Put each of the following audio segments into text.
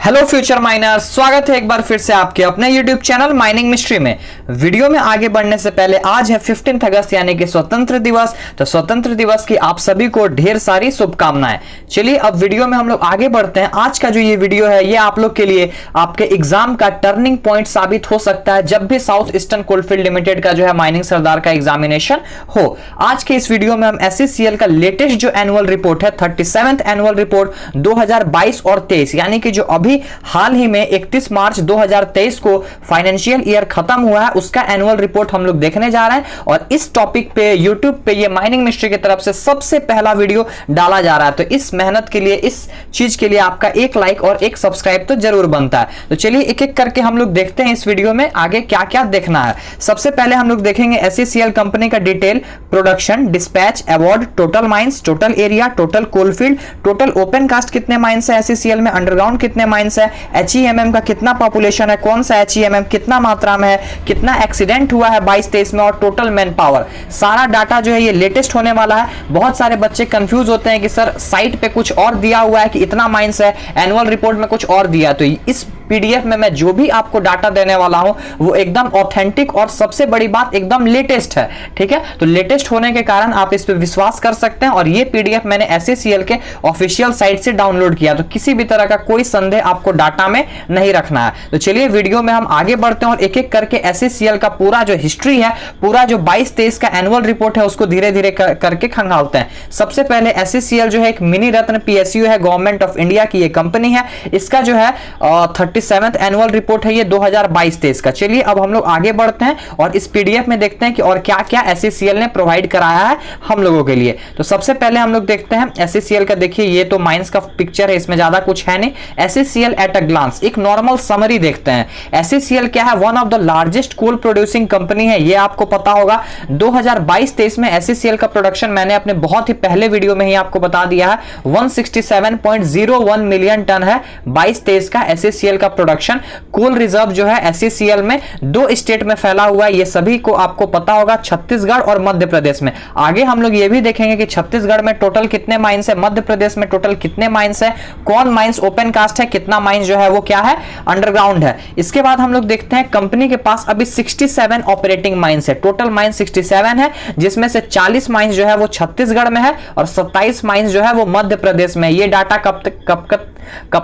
Hello future miners, स्वागत है एक बार फिर से आपके अपने यूट्यूब चैनल माइनिंग मिस्ट्री में। वीडियो में आगे बढ़ने से पहले आज है 15 अगस्त यानी कि स्वतंत्र दिवस। तो स्वतंत्र दिवस की आप सभी को ढेर सारी शुभकामनाएं। चलिए अब वीडियो में हम लोग आगे बढ़ते हैं। आज का जो ये वीडियो है ये आप लोग के लिए आपके एग्जाम का टर्निंग पॉइंट साबित हो सकता है जब भी साउथ ईस्टर्न कोलफील्ड लिमिटेड का जो है माइनिंग सरदार का एग्जामिनेशन हो। आज के इस वीडियो में हम SCCL का लेटेस्ट जो एनुअल रिपोर्ट है 37th एनुअल रिपोर्ट 2022 और 23 यानी कि जो अभी हाल ही में 31 मार्च 2023 को फाइनेंशियल ईयर खत्म हुआ है उसका एनुअल रिपोर्ट हम लोग देखने जा रहे हैं। और इस टॉपिक पे यूट्यूब पे ये माइनिंग मिस्ट्री की तरफ से सबसे पहला वीडियो डाला जा रहा है। तो इस मेहनत के लिए, इस चीज के लिए आपका एक लाइक और एक सब्सक्राइब तो जरूर बनता है। तो चलिए एक एक करके हम लोग देखते हैं इस वीडियो में आगे क्या क्या देखना है। सबसे पहले हम लोग देखेंगे SCCL कंपनी का detail, production, dispatch, award, total mines, total area, total coalfield, total open cast कितने माइंस है SCCL में, अंडरग्राउंड कितने माइंस है, HEMM का कितना पॉपुलेशन है, कौन सा HEMM कितना मात्रा में है, कितना एक्सीडेंट हुआ है 22-23 में, और टोटल मैन पावर। सारा डाटा जो है ये लेटेस्ट होने वाला है। बहुत सारे बच्चे कंफ्यूज होते हैं कि सर साइट पे कुछ और दिया हुआ है कि इतना माइंस है, एनुअल रिपोर्ट में कुछ और दिया। तो इस PDF में मैं जो भी आपको डाटा देने वाला हूं वो एकदम ऑथेंटिक और सबसे बड़ी बात एकदम लेटेस्ट है। ठीक है, तो लेटेस्ट होने के कारण आप इस पे विश्वास कर सकते हैं। और ये PDF मैंने SCCL के ऑफिशियल साइट से डाउनलोड किया, तो किसी भी तरह का कोई संदेह आपको डाटा में नहीं रखना है। तो चलिए वीडियो में हम आगे बढ़ते हैं और एक एक करके SCCL का पूरा जो हिस्ट्री है, पूरा जो 22-23 का एनुअल रिपोर्ट है उसको धीरे धीरे करके खंगालते हैं। सबसे पहले SCCL जो है एक मिनी रत्न PSU है, गवर्नमेंट ऑफ इंडिया की ये कंपनी है। इसका जो है 37th एनुअल रिपोर्ट है ये 2022-23 का। चलिए अब हम लोग आगे बढ़ते हैं और इस PDF में देखते हैं कि और क्या क्या SCCL ने प्रोवाइड कराया है हम लोगों के लिए। तो सबसे पहले हम लोग देखते हैं SCCL का। देखिए ये तो माइंस का पिक्चर है, इसमें ज्यादा कुछ है नहीं। SCCL एट अ ग्लांस, एक नॉर्मल समरी देखते हैं। SCCL क्या है, one of the largest coal producing company है, ये आपको पता होगा। 2022-23 में SCCL का प्रोडक्शन मैंने अपने बहुत ही पहले वीडियो में ही आपको बता दिया है, 167.01 मिलियन टन है 22-23 का SCCL का प्रोडक्शन। कोल रिजर्व जो है SCCL में 2 स्टेट में फैला हुआ है, ये सभी को आपको पता होगा, छत्तीसगढ़ और मध्य प्रदेश में। आगे हम लोग ये भी देखेंगे कि छत्तीसगढ़ में टोटल कितने माइंस है, मध्य प्रदेश में टोटल कितने माइंस है, कौन माइंस ओपन कास्ट है, कितना माइंस जो है वो क्या है, अंडरग्राउंड है। इसके बाद हम लोग देखते हैं कंपनी के पास अभी 67 ऑपरेटिंग माइंस है। टोटल माइंस 67 है, जिसमें से 40 माइंस जो है वो छत्तीसगढ़ में है और 27 माइंस जो है वो मध्य प्रदेश में। ये डाटा कब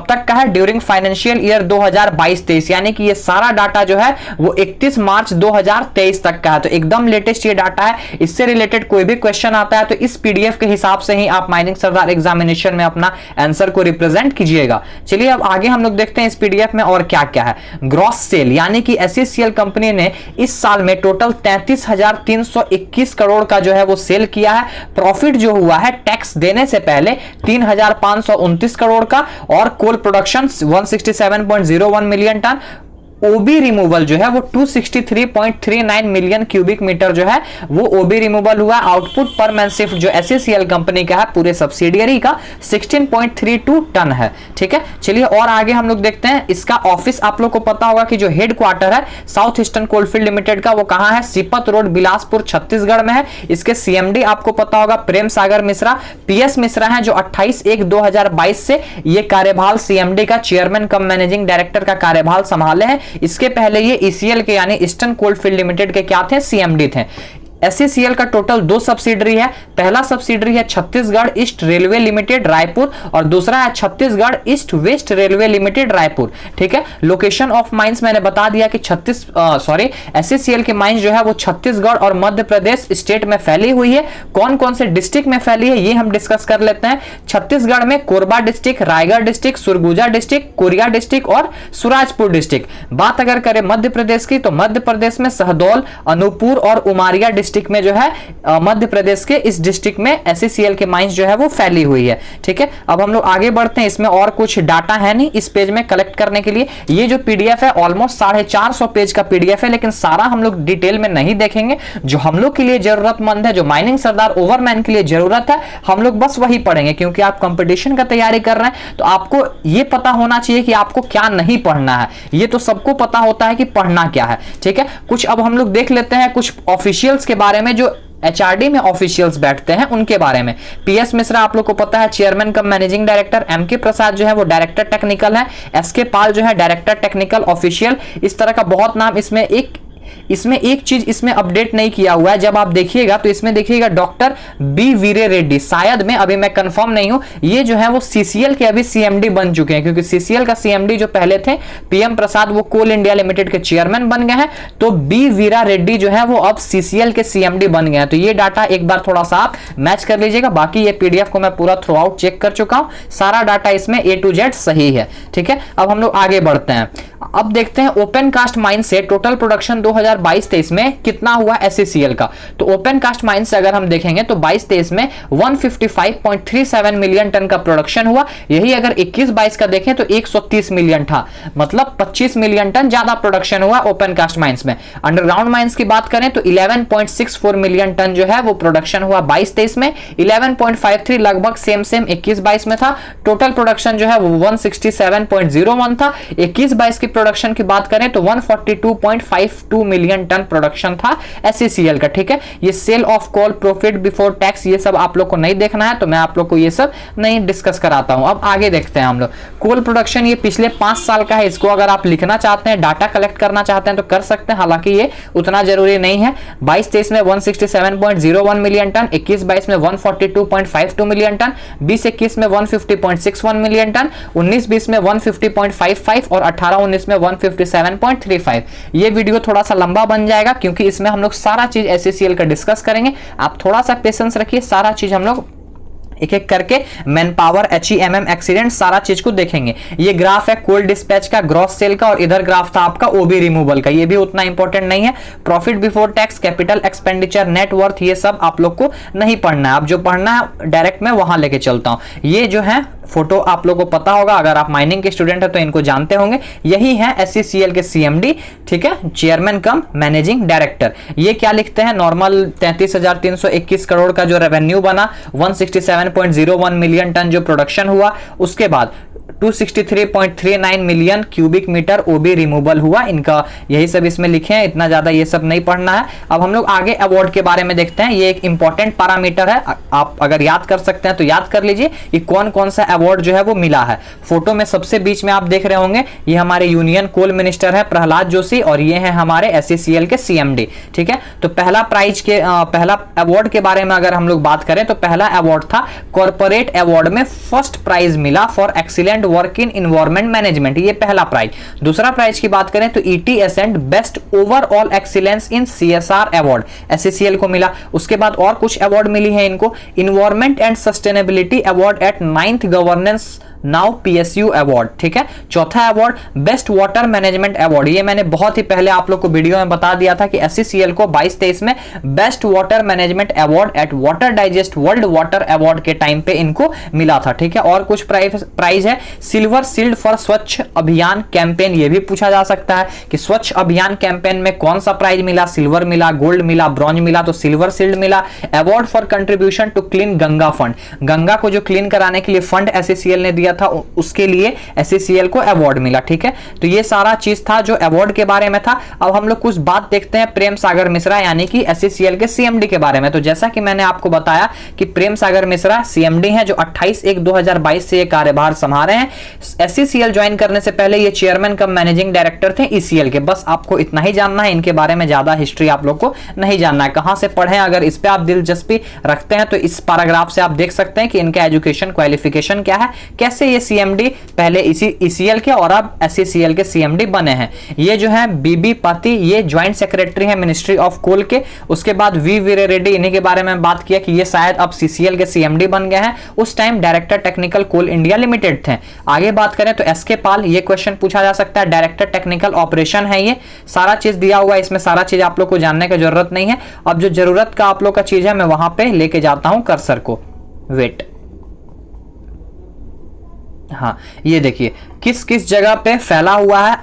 तक का है, ड्यूरिंग फाइनेंशियल ईयर 2022-23 यानी कि ये सारा डाटा जो है वो 31 मार्च 2023 तक का है। तो एकदम लेटेस्ट ये डाटा है। इससे रिलेटेड कोई भी क्वेश्चन आता है तो इस PDF के हिसाब से ही आप माइनिंग सरदार एग्जामिनेशन में अपना आंसर को रिप्रेजेंट कीजिएगा। चलिए अब आगे हम लोग देखते हैं इस PDF में और क्या क्या है। ग्रॉस सेल यानी कि SCCL कंपनी ने इस साल में टोटल 33,321 करोड़ का जो है वो सेल किया है। प्रॉफिट जो हुआ है टैक्स देने से पहले 3,529 करोड़ का, और कोल प्रोडक्शन 167.01 मिलियन टन। ओबी रिमूवल जो है वो 263.39 मिलियन क्यूबिक मीटर जो है वो ओबी रिमूवल हुआ। आउटपुट पर मैन शिफ्ट जो SCCL कंपनी का है पूरे सब्सिडियरी का 16.32 टन है। ठीक है, चलिए और आगे हम लोग देखते हैं। इसका ऑफिस आप लोग को पता होगा कि जो हेडक्वार्टर है साउथ ईस्टर्न कोलफील्ड लिमिटेड का वो कहां है, सिपत रोड, बिलासपुर, छत्तीसगढ़ में है। इसके CMD आपको पता होगा प्रेम सागर मिश्रा, PS मिश्रा है, जो 28/1/2022 से ये कार्यभार CMD का चेयरमैन कम मैनेजिंग डायरेक्टर का कार्यभार संभाले हैं। इसके पहले ये ECL के यानी ईस्टर्न कोलफील्ड लिमिटेड के क्या थे, CMD थे। SCCL का टोटल 2 सब्सिडरी है। पहला सब्सिडरी है Chhattisgarh east railway limited Raipur और दूसरा है Chhattisgarh east west railway limited Raipur. ठीक है, लोकेशन ऑफ माइंस मैंने बता दिया कि SCCL के माइंस जो है वो छत्तीसगढ़ और मध्य प्रदेश स्टेट में फैली हुई है। कौन कौन से डिस्ट्रिक्ट में फैली है ये हम डिस्कस कर लेते हैं। छत्तीसगढ़ में Korba district, Raigarh district, Surguja district, Korea district और सुराजपुर डिस्ट्रिक्ट। बात अगर करें मध्य प्रदेश की तो मध्य प्रदेश में शहडोल, अनूपपुर और उमारिया डिस्ट्रिक्ट में जो है मध्य प्रदेश के इस डिस्ट्रिक्ट में SCCL के माइंस जो है वो फैली हुई है। ठीक है, अब हम लोग आगे बढ़ते हैं। इसमें और कुछ डाटा है नहीं इस पेज में कलेक्ट करने के लिए। ये जो PDF है ऑलमोस्ट 450 पेज का PDF है, लेकिन सारा हम लोग डिटेल में नहीं देखेंगे। जो हम लोग के लिए जरूरतमंद है, जो माइनिंग सरदार ओवरमैन के लिए जरूरत है, हम लोग बस वही पढ़ेंगे। क्योंकि आप कंपटीशन का तैयारी कर रहे हैं तो आपको ये पता होना चाहिए कि आपको क्या नहीं पढ़ना है। ये तो सबको पता होता है कि पढ़ना क्या है। ठीक है, कुछ अब हम लोग देख लेते हैं कुछ ऑफिशियल्स के बारे में जो एचआरडी में ऑफिशियल्स बैठते हैं उनके बारे में। पीएस मिश्रा आप लोग को पता है chairman cum managing director, MK Prasad जो है वो डायरेक्टर टेक्निकल है, एसके पाल जो है डायरेक्टर टेक्निकल ऑफिशियल। इस तरह का बहुत नाम। इसमें एक चीज इसमें अपडेट नहीं किया हुआ है, जब आप देखिएगा तो इसमें देखिएगा डॉक्टर बी वीरे रेड्डी, शायद में, अभी मैं कंफर्म नहीं हूं, ये जो है वो सीसीएल के अभी सीएमडी बन चुके हैं, क्योंकि सीसीएल का सीएमडी जो पहले थे पीएम प्रसाद वो कोल इंडिया लिमिटेड के चेयरमैन बन गए हैं, तो बी वीरा रेड्डी जो है वो अब सीसीएल के सीएमडी बन गए हैं। तो ये डाटा एक बार थोड़ा सा आप मैच कर लीजिएगा। बाकी ये पीडीएफ को मैं पूरा थ्रू आउट चेक कर चुका हूं, सारा डाटा इसमें ए टू जेड सही है। ठीक है, अब हम लोग आगे बढ़ते हैं। अब देखते हैं ओपन कास्ट माइन से टोटल प्रोडक्शन 2022-23 में कितना हुआ एससीसीएल का। तो ओपन कास्ट माइन से अगर हम देखेंगे तो 22-23 में 155.37 मिलियन टन का प्रोडक्शन हुआ। यही अगर 21-22 का देखें तो 130 मिलियन था, मतलब 25 मिलियन टन ज्यादा प्रोडक्शन हुआ ओपन कास्ट माइंस में। अंडरग्राउंड माइंस की बात करें तो 11.64 मिलियन टन जो है वो प्रोडक्शन हुआ 22-23 में, 11.53 लगभग सेम 21-22 में था। टोटल प्रोडक्शन जो है वो 167.01 था। 21-22 की प्रोडक्शन की बात करें तो 142.52 मिलियन टन प्रोडक्शन था एससीसीएल का। ठीक है, ये sale of coal, profit before tax, ये सब आप लोग को नहीं देखना है, तो मैं आप लोग को ये सब नहीं डिस्कस कराता हूं। अब आगे देखते हैं हम लोग कोल प्रोडक्शन। ये पिछले 5 साल का है, इसको अगर आप लिखना चाहते हैं, डाटा कलेक्ट करना चाहते हैं तो कर सकते हैं, हालांकि ये उतना जरूरी नहीं है। 22-23 में 167.01 मिलियन टन, 21-22 में 142.52 मिलियन टन, 20-21 में 150.61 मिलियन टन, 19-20 में 150.55 और 18-19 में 157.35। ये वीडियो थोड़ा सा लंबा बन जाएगा क्योंकि इसमें हम लोग सारा चीज एससीसीएल का डिस्कस करेंगे। आप थोड़ा सा पेशेंस रखिए, सारा चीज हम लोग एक एक करके मैन पावर, एचईएमएम, एक्सीडेंट, सारा चीज को देखेंगे। ये ग्राफ है कोल डिस्पैच का, ग्रॉस सेल का, और इधर ग्राफ था आपका ओबी रिमूवल का, ये भी उतना इंपॉर्टेंट नहीं है। Profit before tax, capital expenditure, net worth, ये सब आप लोग को नहीं पढ़ना है। आप जो पढ़ना है डायरेक्ट मैं वहां लेके चलता हूं। ये जो है फोटो आप लोगों को पता होगा, अगर आप माइनिंग के स्टूडेंट है तो इनको जानते होंगे, यही है एससीसीएल के सीएमडी। ठीक है, चेयरमैन कम मैनेजिंग डायरेक्टर। ये क्या लिखते हैं, नॉर्मल 33,321 करोड़ का जो रेवेन्यू बना, 167.01 मिलियन टन जो प्रोडक्शन हुआ, उसके बाद 263.39 मिलियन क्यूबिक मीटर ओबी रिमूवल हुआ। इनका यही सब इसमें लिखे हैं, इतना ज्यादा ये सब नहीं पढ़ना है। अब हम लोग आगे अवार्ड के बारे में देखते हैं। ये एक इंपॉर्टेंट पैरामीटर है, आप अगर याद कर सकते हैं तो याद कर लीजिए कि कौन कौन सा अवार्ड जो है वो मिला है। फोटो में सबसे बीच में आप देख रहे होंगे, ये हमारे यूनियन कोल मिनिस्टर है प्रहलाद जोशी, और ये है हमारे एससीसीएल के सीएमडी। ठीक है, तो पहला अवार्ड के बारे में अगर हम लोग बात करें तो पहला अवार्ड था कॉर्पोरेट अवार्ड में फर्स्ट प्राइज मिला for excellent work in environment management, ये पहला प्राइज। दूसरा प्राइज की बात करें तो ETS and best overall excellence in CSR award SCCL को मिला। उसके बाद और कुछ अवार्ड मिली है इनको, environment and sustainability award eight 9th governance now PSU award. ठीक है, चौथा award best water management award, ये मैंने बहुत ही पहले आप लोग को वीडियो में बता दिया था कि एससीसीएल को 22-23 में best water management award eight water digest world water award के टाइम पे इनको मिला था। ठीक है, और कुछ प्राइज है, silver shield for Swachh Abhiyan campaign, ये भी पूछा जा सकता है कि स्वच्छ अभियान कैंपेन में कौन सा प्राइज मिला, सिल्वर मिला, गोल्ड मिला, ब्रॉन्ज मिला, तो सिल्वर शील्ड मिला। Award for contribution to clean Ganga fund, Ganga को जो क्लीन कराने के लिए फंड एससीसीएल ने दिया था, उसके लिए एससीसीएल को अवार्ड मिला। ठीक है, तो ये सारा चीज था जो अवार्ड के बारे में था। अब हम लोग कुछ बात देखते हैं प्रेम सागर मिश्रा यानी कि एससीसीएल के सीएमडी के बारे में। तो जैसा कि मैंने आपको बताया कि प्रेम सागर मिश्रा सीएमडी हैं जो 28/1/2022 से ये कार्यभार संभाल रहे हैं। एससीसीएल ज्वाइन करने से पहले ये चेयरमैन कम मैनेजिंग डायरेक्टर थे ईसीएल के। बस आपको इतना ही जानना है, इनके बारे में ज्यादा हिस्ट्री आप लोग को नहीं जानना है। कहां से पढ़ें, अगर इस पे आप दिलचस्पी रखते हैं तो इस पैराग्राफ से आप देख सकते हैं कि इनका एजुकेशन क्वालिफिकेशन क्या है, कैसे ये सीएमडी पहले ईसीएल के और अब एससीसीएल के सीएमडी बने हैं। ये जो है बीबी पाती, ये ज्वाइंट सेक्रेटरी है मिनिस्ट्री ऑफ कोल के। उसके बाद वी वीरे रेड्डी, इन्हीं के बारे में बात किया कि ये शायद अब सीसीएल के सीएमडी बन गए हैं, उस टाइम डायरेक्टर टेक्निकल कोल इंडिया लिमिटेड थे। आगे बात करें तो एसके पाल, ये क्वेश्चन पूछा जा सकता है, डायरेक्टर टेक्निकल ऑपरेशन है। ये सारा चीज दिया हुआ है, इसमें सारा चीज आप लोग को जानने की जरूरत नहीं है। अब जो जरूरत का आप लोग का चीज है मैं वहां पे लेके जाता हूं कर्सर को, वेट। हाँ, ये देखिए किस किस जगह पे फैला हुआ है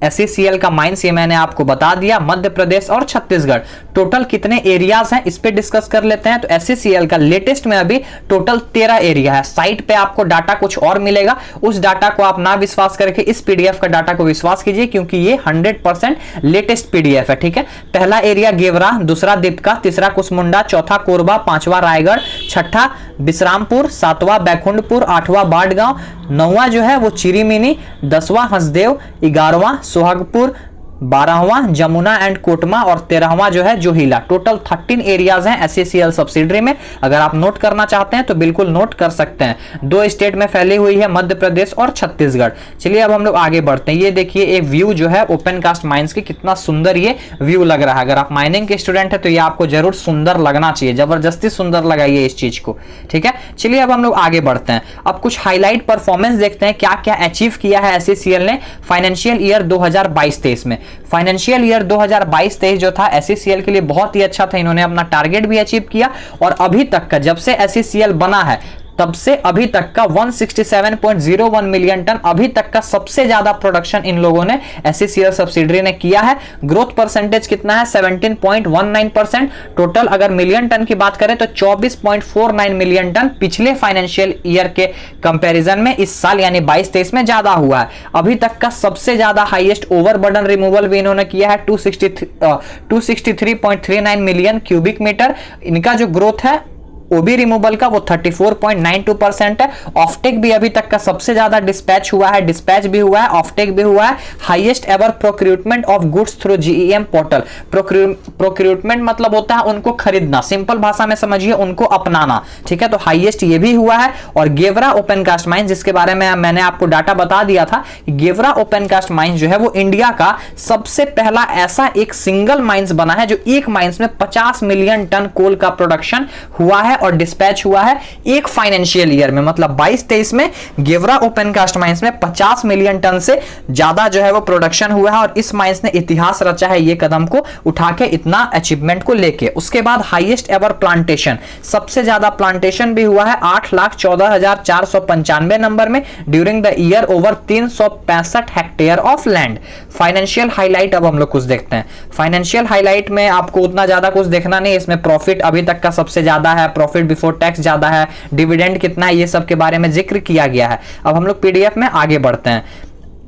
SCCL का माइंस ये मैंने आपको बता दिया। मध्य प्रदेश और छत्तीसगढ़ टोटल कितने एरियाज हैं इस पे डिस्कस कर लेते हैं। तो SCCL का लेटेस्ट में अभी टोटल 13 एरिया है। साइट पे आपको डाटा कुछ और मिलेगा, उस डाटा को आप ना विश्वास करके इस PDF का डाटा को विश्वास कीजिए, क्योंकि ये 100% लेटेस्ट PDF है, ठीक है। पहला एरिया गेवरा, दूसरा दीपका, तीसरा कुसमुंडा, चौथा कोरबा, पांचवा रायगढ़, छठा बिश्रामपुर, सातवां बैकुंठपुर, आठवां बाड़गांव, नौवां जो है वो चिरीमिनी, 10वां हंसदेव, 11वां सोहागपुर, 12वां जमुना एंड कोटमा और 13वां जो है जोहिला। टोटल 13 एरियाज हैं SCCL सब्सिडरी में। अगर आप नोट करना चाहते हैं तो बिल्कुल नोट कर सकते हैं। 2 स्टेट में फैली हुई है, मध्य प्रदेश और छत्तीसगढ़। चलिए अब हम लोग आगे बढ़ते हैं। ये देखिए एक व्यू जो है ओपन कास्ट माइंस की, कितना सुंदर ये व्यू लग रहा है। अगर आप माइनिंग के स्टूडेंट है तो ये आपको जरूर सुंदर लगना चाहिए, जबरदस्ती सुंदर लगाइए इस चीज को, ठीक है। चलिए अब हम लोग आगे बढ़ते हैं। अब कुछ हाईलाइट परफॉर्मेंस देखते हैं, क्या क्या अचीव किया है SCCL ने फाइनेंशियल ईयर 2022-23 में। फाइनेंशियल ईयर 2022-23 जो था SCCL के लिए बहुत ही अच्छा था। इन्होंने अपना टारगेट भी अचीव किया और अभी तक का, जब से SCCL बना है तब से अभी तक का 167.01 मिलियन टन अभी तक का सबसे ज्यादा प्रोडक्शन इन लोगों ने SCCL सब्सिडरी ने किया है। ग्रोथ परसेंटेज कितना है? 17.19%। टोटल अगर मिलियन टन की बात करें तो 24.49 मिलियन टन पिछले फाइनेंशियल ईयर के कंपैरिजन में इस साल यानी 22-23 में ज्यादा हुआ है। अभी तक का सबसे ज्यादा हाईएस्ट ओवरबर्डन रिमूवल भी इन्होंने किया है 263.39 मिलियन क्यूबिक मीटर। इनका जो ग्रोथ है ओबी रिमूवल का वो 34.92% है। ऑफटेक भी अभी तक का सबसे ज्यादा डिस्पैच हुआ है, डिस्पैच भी हुआ है, ऑफटेक भी हुआ है। Highest ever procurement of goods through GEM portal. Procurement मतलब होता है उनको खरीदना, सिंपल भाषा में समझिए उनको अपनाना, ठीक है। तो हाईएस्ट ये भी हुआ है। और गेवरा ओपन कास्ट माइंस, जिसके बारे में मैंने आपको डाटा बता दिया था, गेवरा ओपन कास्ट माइंस जो है वो इंडिया का सबसे पहला ऐसा एक सिंगल माइंस बना है जो एक माइंस में 50 मिलियन टन कोल का प्रोडक्शन हुआ है और डिस्पैच हुआ है एक फाइनेंशियल ईयर में। मतलब 22-23 में गेवरा ओपन कास्ट माइंस में 50 मिलियन टन से ज्यादा जो है वो प्रोडक्शन हुआ है और इस माइंस ने इतिहास रचा है ये कदम को उठा के, इतना अचीवमेंट को लेके। उसके बाद हाईएस्ट एवर प्लांटेशन, सबसे ज्यादा प्लांटेशन भी हुआ है 8,14,495 नंबर में during the year over 365 hectare of land. Financial highlight अब हम लोग कुछ देखते हैं। फाइनेंशियल हाईलाइट में आपको उतना ज्यादा कुछ देखना नहीं, इसमें प्रॉफिट अभी तक का सबसे ज्यादा है, प्रॉफिट बिफोर टैक्स ज्यादा है, डिविडेंड कितना है, ये सब के बारे में जिक्र किया गया है। अब हम लोग PDF में आगे बढ़ते हैं।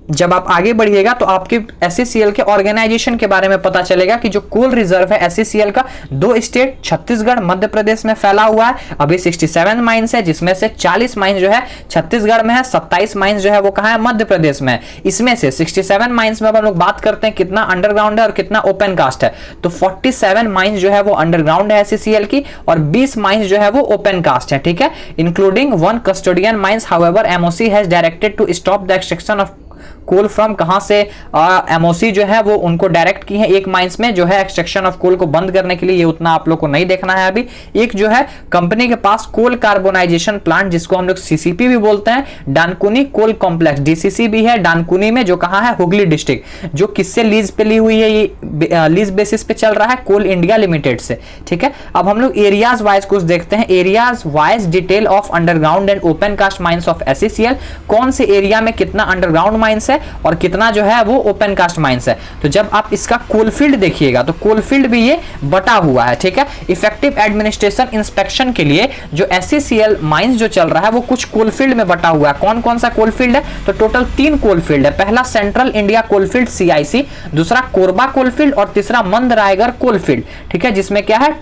जब आप आगे बढ़िएगा तो आपके SCCL के ऑर्गेनाइजेशन के बारे में पता चलेगा कि जो कोल रिजर्व है SCCL का 2 स्टेट छत्तीसगढ़ मध्य प्रदेश में फैला हुआ है। अभी 67 माइंस है, जिसमें से 40 माइंस जो है छत्तीसगढ़ में है, 27 माइंस जो है वो कहां है? मध्य प्रदेश में। इसमें से 67 माइंस में अब हम लोग बात करते हैं कितना अंडरग्राउंड है और कितना ओपन कास्ट है। तो 47 माइंस जो है वो अंडरग्राउंड है SCCL की और 20 माइंस जो है वो ओपन कास्ट है, ठीक है, including 1 custodian mines. However MOC has directed to stop the extraction of coal from, कहां से MOC जो है वो उनको डायरेक्ट की है एक माइंस में जो है एक्सट्रैक्शन ऑफ कोल को बंद करने के लिए। ये उतना आप लोग को नहीं देखना है अभी। एक जो है कंपनी के पास कोल कार्बोनाइजेशन प्लांट, जिसको हम लोग CCP भी बोलते हैं, डानकुनी कोल कॉम्प्लेक्स DCC भी है डानकुनी में, जो कहां है? हुगली डिस्ट्रिक्ट, जो किससे लीज पे ली हुई है? ये लीज बेसिस पे चल रहा है कोल इंडिया लिमिटेड से, ठीक है। अब हम लोग एरियाज वाइज कुछ देखते हैं। Areas wise detail of underground and open cast mines of SCCL। कौन से एरिया में कितना अंडरग्राउंड माइंस है और कितना जो है वो ओपन कास्ट माइंस है। तो जब आप इसका कोलफील्ड देखिएगा तो कोलफील्ड भी ये बटा हुआ है, ठीक है। इफेक्टिव एडमिनिस्ट्रेशन इंस्पेक्शन के लिए जो SCCL माइंस जो चल रहा है वो कुछ कोलफील्ड में बटा हुआ है। कौन कौन सा कोलफील्ड है? तो टोटल 3 कोलफील्ड है। पहला सेंट्रल इंडिया कोलफील्ड CIC, दूसरा कोरबा कोलफील्ड और तीसरा मंद रायगढ़ कोलफील्ड, ठीक है, जिसमें क्या है?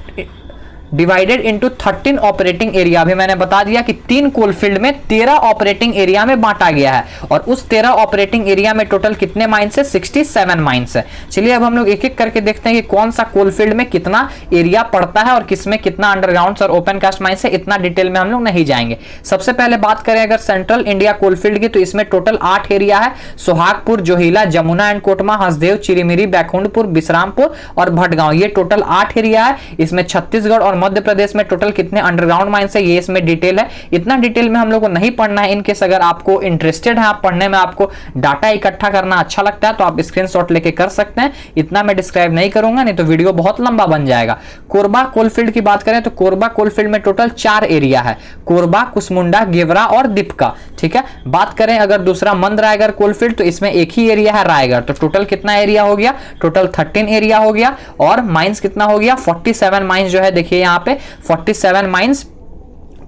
Divided into 13 operating area. अभी मैंने बता दिया कि 3 कोलफील्ड में 13 ऑपरेटिंग एरिया में बांटा गया है और उस 13 ऑपरेटिंग एरिया में टोटल कितने माइंस है? 67 माइंस है। चलिए अब हम लोग एक एक करके देखते हैं कि कौन सा कोलफील्ड में कितना एरिया पड़ता है और किसमें कितना अंडरग्राउंड और ओपन कास्ट माइंस है। इतना डिटेल में हम लोग नहीं जाएंगे। सबसे पहले बात करें अगर सेंट्रल इंडिया कोलफील्ड की, तो इसमें टोटल 8 एरिया है। सोहागपुर, जोहिला, जमुना एंड कोटमा, हंसदेव, चिरीमिरी, बैकुंठपुर, बिश्रामपुर और भटगांव, ये टोटल 8 एरिया है। इसमें छत्तीसगढ़ और मध्य प्रदेश में टोटल कितने अंडरग्राउंड माइंस है, ये इसमें डिटेल है। इतना डिटेल में हम लोग को नहीं पढ़ना है। इनकेस अगर आपको इंटरेस्टेड है, आप पढ़ने में, आपको डाटा इकट्ठा करना अच्छा लगता है, तो आप स्क्रीनशॉट लेके कर सकते हैं। इतना मैं डिस्क्राइब नहीं करूंगा, नहीं तो वीडियो बहुत लंबा बन जाएगा। कोरबा कोलफील्ड की बात करें तो कोरबा कोलफील्ड में टोटल 4 एरिया है, कोरबा, कुसमुंडा, गेवरा और दीपका, ठीक है। बात करें अगर दूसरा मंद रायगढ़ कोलफील्ड, तो इसमें एक ही एरिया है रायगढ़। तो टोटल कितना एरिया हो गया, टोटल 13 एरिया हो गया। और माइंस कितना हो गया, 47 माइंस जो है, देखिए यहाँ पे 47 माइंस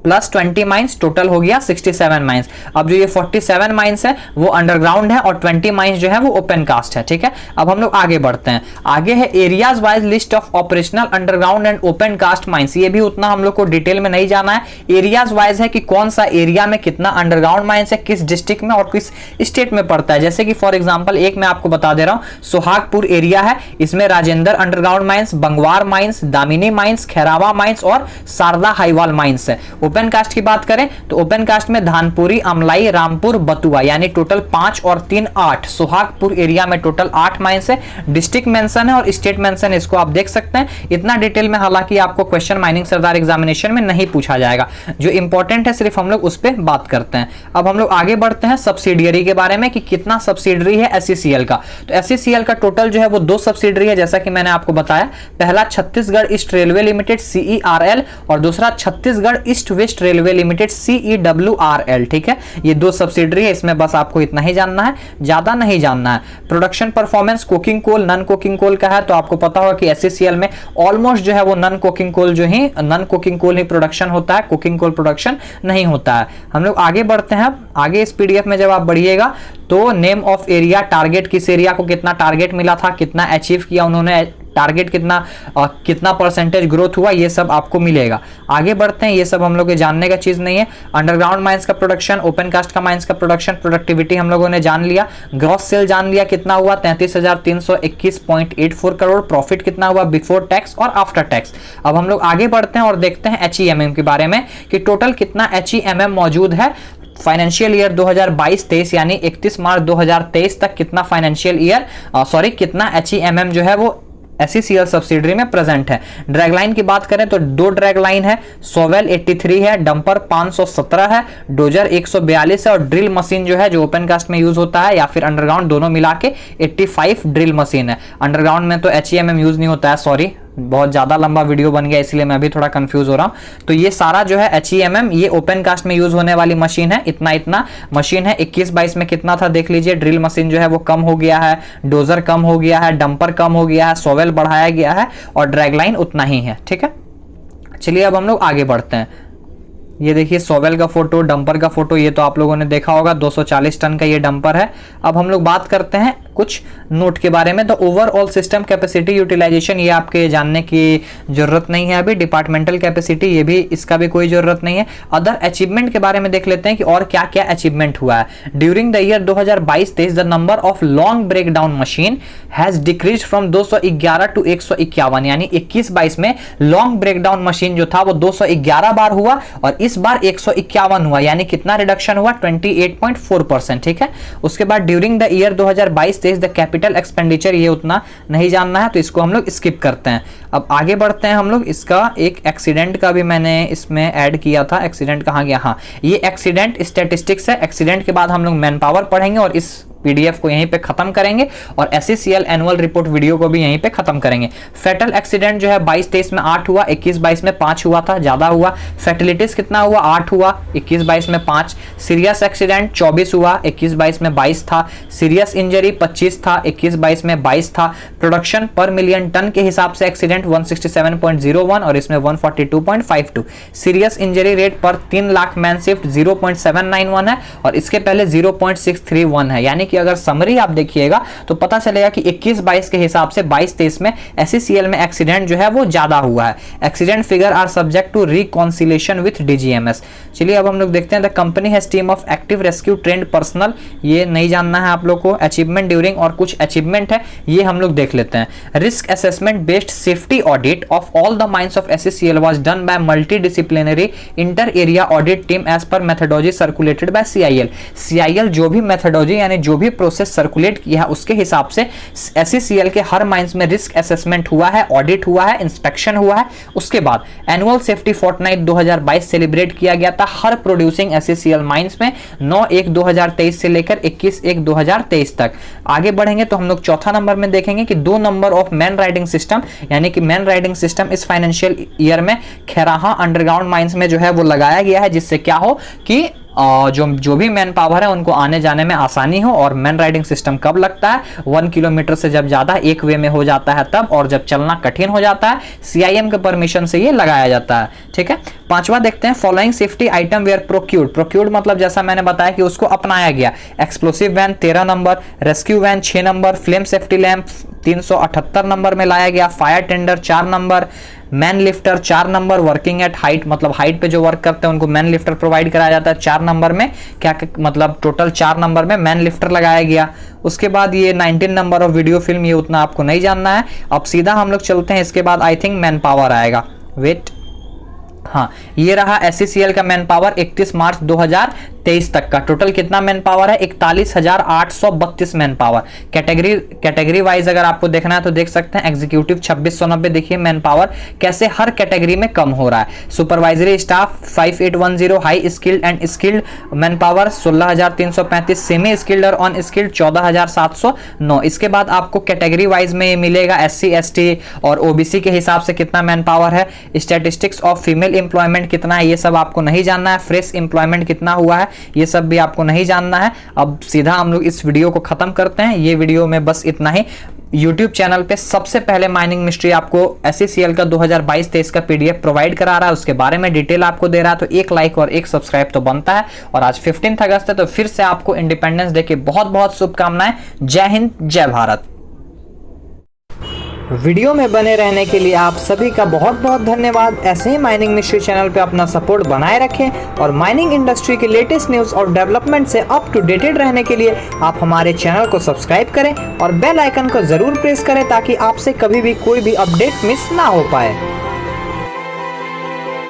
प्लस 20 माइंस, टोटल हो गया 67 माइंस। अब जो ये 47 माइंस है वो अंडरग्राउंड है और 20 माइंस जो है वो ओपन कास्ट है, ठीक है। अब हम लोग आगे बढ़ते हैं। आगे है areas wise list of operational underground and open cast mines. ये भी उतना हम लोग को डिटेल में नहीं जाना है। एरियाज वाइज है कि कौन सा एरिया में कितना अंडरग्राउंड माइंस है, किस डिस्ट्रिक्ट में और किस स्टेट में पड़ता है। जैसे कि फॉर एग्जाम्पल एक मैं आपको बता दे रहा हूं, सोहागपुर एरिया है, इसमें Rajendra underground mines, Bangwar mines, Damini mines, Khairawa mines और शारदा हाईवाल माइंस है। ओपन कास्ट की बात करें तो ओपन कास्ट में धानपुरी, अमलाई, रामपुर, बतुआ, यानी टोटल 5 और 3 8। सोहागपुर एरिया में टोटल 8 माइंस है। डिस्ट्रिक्ट मेंशन है और स्टेट मेंशन है, इसको आप देख सकते हैं। इतना डिटेल में हालांकि आपको क्वेश्चन माइनिंग सरदार एग्जामिनेशन में नहीं पूछा जाएगा। जो इंपॉर्टेंट है सिर्फ हम लोग उस पर बात करते हैं। अब हम लोग आगे बढ़ते हैं सब्सिडियरी के बारे में कि कितना सब्सिडरी है SCCL का। तो SCCL का टोटल जो है वो 2 सब्सिडरी है, जैसा कि मैंने आपको बताया। पहला Chhattisgarh east railway limited CERL और दूसरा Chhattisgarh east west railway limited CEWRL, ठीक है। ये 2 सब्सिडरी है, इसमें बस आपको इतना ही जानना है, ज्यादा नहीं जानना है। Production performance coking coal, non coking coal का है, तो आपको पता होगा कि SCCL में ऑलमोस्ट जो है वो नन कोकिंग कोल ही प्रोडक्शन होता है, कुकिंग कोल प्रोडक्शन नहीं होता है। हम लोग आगे बढ़ते हैं। आगे इस PDF में जब आप बढ़िएगा तो नेम ऑफ एरिया, टारगेट, किस एरिया को कितना टारगेट मिला था, कितना अचीव किया उन्होंने, टारगेट कितना परसेंटेज ग्रोथ हुआ, ये सब आपको मिलेगा। आगे बढ़ते हैं। ये सब हम लोग के जानने का चीज नहीं है। अंडरग्राउंड माइंस का प्रोडक्शन, ओपन कास्ट का माइंस का प्रोडक्शन, प्रोडक्टिविटी हम लोगों ने जान लिया। ग्रॉस सेल जान लिया कितना हुआ, 33,321.84 करोड़। प्रॉफिट कितना हुआ बिफोर टैक्स और आफ्टर टैक्स। अब हम लोग आगे बढ़ते हैं और देखते हैं HEMM के बारे में कि टोटल कितना HEMM मौजूद है। फाइनेंशियल ईयर 2022-23 यानी 31 मार्च 2023 तक कितना कितना HEMM जो है वो SCCL सब्सिडरी में प्रेजेंट है। ड्रैग लाइन की बात करें तो 2 ड्रैग लाइन है, सोवेल 83 है, डंपर 517 है, डोजर 142 है और ड्रिल मशीन जो है जो ओपन कास्ट में यूज होता है या फिर अंडरग्राउंड दोनों मिला के 85 ड्रिल मशीन है। अंडरग्राउंड में तो HEMM यूज नहीं होता है, सॉरी, बहुत ज्यादा लंबा वीडियो बन गया इसलिए मैं अभी थोड़ा कंफ्यूज हो रहा हूं। तो ये सारा जो है HEMM ये ओपन कास्ट में यूज होने वाली मशीन है। इतना मशीन है। 21-22 में कितना था देख लीजिए। ड्रिल मशीन जो है वो कम हो गया है, डोजर कम हो गया है, डंपर कम हो गया है, सोवेल बढ़ाया गया है और ड्रैग लाइन उतना ही है, ठीक है। चलिए अब हम लोग आगे बढ़ते हैं। ये देखिए सोवेल का फोटो, डंपर का फोटो, ये तो आप लोगों ने देखा होगा। 240 टन का ये डंपर है। अब हम लोग बात करते हैं कुछ नोट के बारे में। तो ओवरऑल सिस्टम कैपेसिटी यूटिलाइजेशन, ये आपके जानने की जरूरत नहीं है अभी। डिपार्टमेंटल कैपेसिटी, ये भी, इसका भी कोई जरूरत नहीं है। अदर अचीवमेंट के बारे में देख लेते हैं कि और क्या क्या अचीवमेंट हुआ है। During the year 2022-23 the number of long break down machine has decrease from 211 to 151, यानी 21-22 में लॉन्ग ब्रेक डाउन मशीन जो था वो 211 बार हुआ और इस बार 151 हुआ, यानी कितना रिडक्शन हुआ, 28.4%, ठीक है। उसके बाद during the year 2022-23 the capital expenditure, ये उतना नहीं जानना है तो इसको हम लोग स्किप करते हैं। अब आगे बढ़ते हैं हम लोग। इसका एक एक्सीडेंट का भी मैंने इसमें ऐड किया था। एक्सीडेंट कहाँ गया, हाँ, ये एक्सीडेंट स्टैटिस्टिक्स है। एक्सीडेंट के बाद हम लोग मैन पावर पढ़ेंगे और इस PDF को यहीं पे खत्म करेंगे और SCCL एनुअल रिपोर्ट वीडियो को भी यहीं पे खत्म करेंगे। फेटल एक्सीडेंट जो है 22-23 में 8 हुआ, 21-22 में 5 हुआ था, ज्यादा हुआ। फैटिलिटीज कितना हुआ, 8 हुआ, 21-22 में 5। सीरियस एक्सीडेंट 24 हुआ, 21-22 में 22 था। सीरियस इंजरी 25 था, 21-22 में 22 था। प्रोडक्शन पर मिलियन टन के हिसाब से एक्सीडेंट 167.01 और इसमें 142.52। सीरियस इंजरी रेट पर 3 लाख मैन शिफ्ट 0.791 है और इसके पहले 0.631 है। यानी अगर समरी आप देखिएगा तो पता चलेगा कि 21-22 के हिसाब से 22-23 में SCCL में एक्सीडेंट जो है वो ज्यादा हुआ है। Accident figure are subject to reconciliation with DGMS। चलिए अब हम लोग देखते हैं। The company has team of active rescue trained personnel, ये नहीं जानना है आप लोग को। अचीवमेंट ड्यूरिंग और कुछ अचीवमेंट है, ये हम लोग देख लेते हैं। Risk assessment based safety audit of all the mines of SCCL was done by multi disciplinary inter area audit team as per methodology circulated by CIL। जो भी मेथोडोलॉजी यानी जो जो भी प्रोसेस सर्कुलेट किया है उसके हिसाब से SCCL के हर माइंस में रिस्क असेसमेंट हुआ है, ऑडिट हुआ है, इंस्पेक्शन हुआ है। उसके बाद एनुअल सेफ्टी फोर्टनाइट 2022 सेलिब्रेट किया गया था हर प्रोड्यूसिंग SCCL माइंस में 9/1/2023 से लेकर 21/1/2023 तक। आगे बढ़ेंगे तो हम लोग चौथा नंबर में देखेंगे कि 2 number of man riding system, यानी कि मैन राइडिंग सिस्टम इस फाइनेंशियल ईयर में खैराहा अंडरग्राउंड माइंस में जो है वो लगाया गया है, जिससे क्या हो कि जो भी मैन पावर है उनको आने जाने में आसानी हो। और मैन राइडिंग सिस्टम कब लगता है? 1 किलोमीटर से जब ज्यादा एक वे में हो जाता है तब, और जब चलना कठिन हो जाता है CIM के परमिशन से ये लगाया जाता है। ठीक है, पांचवा देखते हैं, following safety item were procured मतलब जैसा मैंने बताया कि उसको अपनाया गया। Explosive van 13 number, rescue van 6 number, flame safety lamp 378 number में लाया गया, fire tender 4 number, man lifter 4 number, working at height मतलब हाइट पे जो वर्क करते हैं उनको मैन लिफ्टर प्रोवाइड कराया जाता है 4 नंबर में। क्या मतलब टोटल 4 नंबर में मैन लिफ्टर लगाया गया। उसके बाद ये 19 नंबर ऑफ वीडियो फिल्म, ये उतना आपको नहीं जानना है। अब सीधा हम लोग चलते हैं, इसके बाद आई थिंक मैन पावर आएगा। वेट, हाँ ये रहा SCCL का मैन पावर 31 मार्च 2023 तक का। टोटल कितना मैन पावर है? 41,832 मैन पावर। कैटेगरी वाइज अगर आपको देखना है तो देख सकते हैं, एग्जीक्यूटिव 2690, देखिए मैन पावर कैसे हर कैटेगरी में कम हो रहा है। Supervisory staff 5810, high skilled and skilled man power 16,335, semi skilled और अन स्किल्ड 14,709। इसके बाद आपको कैटेगरी वाइज में ये मिलेगा SC ST और OBC के हिसाब से कितना मैन पावर है। स्टैटिस्टिक्स ऑफ फीमेल एम्प्लॉयमेंट कितना है ये सब आपको नहीं जानना है। फ्रेश एम्प्लॉयमेंट कितना हुआ है ये सब भी आपको नहीं जानना है। अब सीधा हम लोग इस वीडियो को खत्म करते हैं। ये वीडियो में बस इतना ही। YouTube चैनल पे सबसे पहले माइनिंग मिस्ट्री आपको SCCL का 2022-23 का PDF प्रोवाइड करा रहा है, उसके बारे में डिटेल आपको दे रहा है, तो एक लाइक और एक सब्सक्राइब तो बनता है। और आज 15 अगस्त है तो फिर से आपको इंडिपेंडेंस डे की बहुत बहुत शुभकामनाएं। जय हिंद, जय भारत। वीडियो में बने रहने के लिए आप सभी का बहुत बहुत धन्यवाद। ऐसे ही माइनिंग मिस्ट्री चैनल पे अपना सपोर्ट बनाए रखें और माइनिंग इंडस्ट्री के लेटेस्ट न्यूज़ और डेवलपमेंट से अप टू डेटेड रहने के लिए आप हमारे चैनल को सब्सक्राइब करें और बेल आइकन को जरूर प्रेस करें ताकि आपसे कभी भी कोई भी अपडेट मिस ना हो पाए।